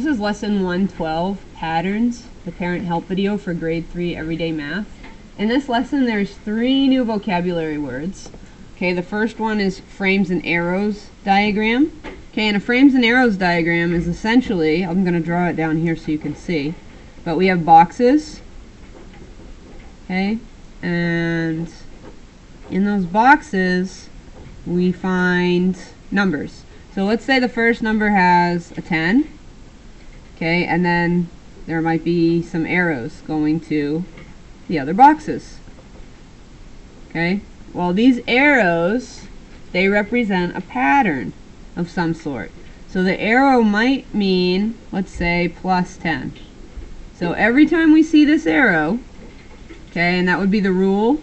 this is lesson 112, Patterns, the Parent Help video for grade 3 everyday math. In this lesson there's 3 new vocabulary words. Okay, the first one is frames and arrows diagram. Okay, and a frames and arrows diagram is essentially, I'm going to draw it down here so you can see, but we have boxes, okay, and in those boxes we find numbers. So let's say the first number has a 10, okay, and then there might be some arrows going to the other boxes. Okay, well, these arrows, they represent a pattern of some sort. So the arrow might mean, let's say, plus 10. So every time we see this arrow, okay, and that would be the rule.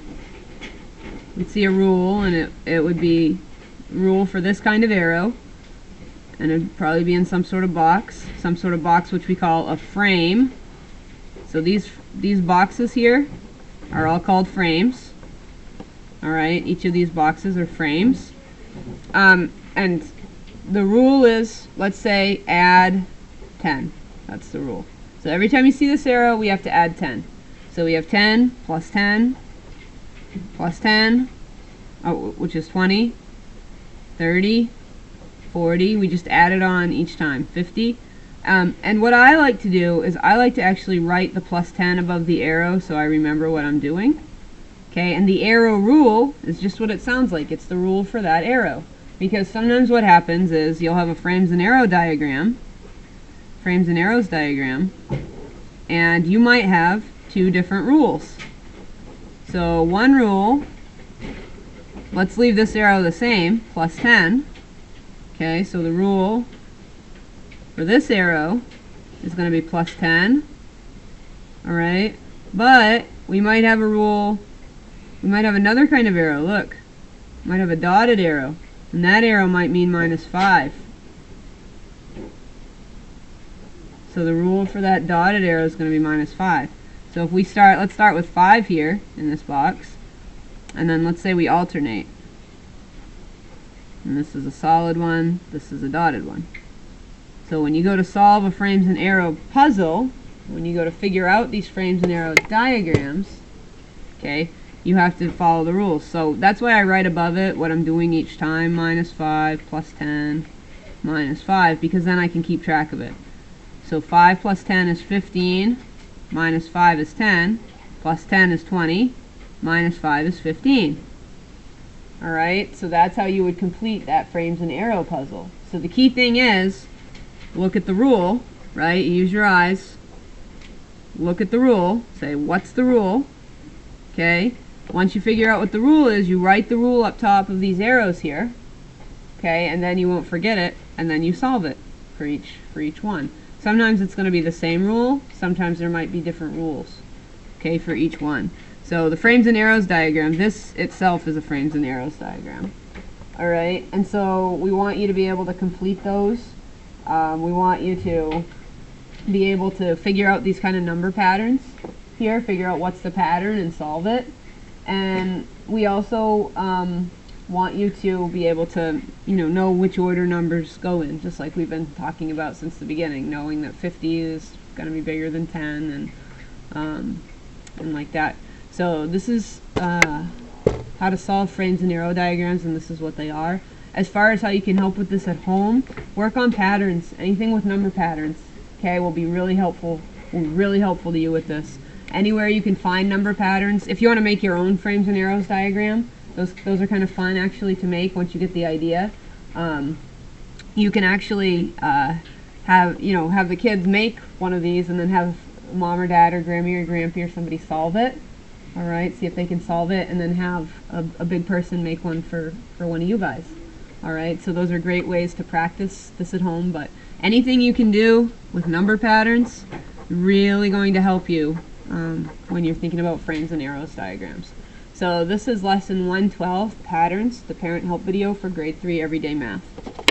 We'd see a rule, and it would be rule for this kind of arrow, and it would probably be in some sort of box which we call a frame. So these boxes here are all called frames. Alright, each of these boxes are frames. And the rule is, let's say, add 10. That's the rule. So every time you see this arrow, we have to add 10. So we have 10 plus 10 plus 10, which is 20, 30, 40. We just add it on each time. 50. And what I like to do is I like to actually write the plus 10 above the arrow so I remember what I'm doing. Okay, and the arrow rule is just what it sounds like. It's the rule for that arrow. Because sometimes what happens is you'll have a frames and arrows diagram, and you might have 2 different rules. So one rule, let's leave this arrow the same, plus 10. Okay, so the rule for this arrow is going to be plus 10. Alright, but we might have a rule, we might have another kind of arrow. Look, we might have a dotted arrow, and that arrow might mean minus 5. So the rule for that dotted arrow is going to be minus 5. So if we start, let's start with 5 here in this box, and then let's say we alternate. And this is a solid one, this is a dotted one. So when you go to solve a frames and arrow puzzle, when you go to figure out these frames and arrow diagrams, okay, you have to follow the rules. So that's why I write above it what I'm doing each time, minus 5, plus 10, minus 5, because then I can keep track of it. So 5 plus 10 is 15, minus 5 is 10, plus 10 is 20, minus 5 is 15. Alright, so that's how you would complete that frames and arrow puzzle. So the key thing is, look at the rule, right? You use your eyes, look at the rule, say, what's the rule? Okay, once you figure out what the rule is, you write the rule up top of these arrows here, okay, and then you won't forget it, and then you solve it for each one. Sometimes it's going to be the same rule, sometimes there might be different rules, okay, for each one. So the frames and arrows diagram, this itself is a frames and arrows diagram. Alright, and so we want you to be able to complete those. We want you to be able to figure out these kind of number patterns here, figure out what's the pattern and solve it. And we also want you to be able to, know which order numbers go in, just like we've been talking about since the beginning, knowing that 50 is going to be bigger than 10 and like that. So this is how to solve frames and arrow diagrams, and this is what they are. As far as how you can help with this at home, work on patterns. Anything with number patterns, okay, will be really helpful. To you with this. Anywhere you can find number patterns. If you want to make your own frames and arrows diagram, those are kind of fun actually to make once you get the idea. You can actually have the kids make one of these and then have mom or dad or Grammy or Grampy or somebody solve it. Alright, see if they can solve it, and then have a big person make one for one of you guys. Alright, so those are great ways to practice this at home, but anything you can do with number patterns, really going to help you when you're thinking about frames and arrows diagrams. So this is lesson 112, Patterns, the Parent Help video for grade 3 everyday math.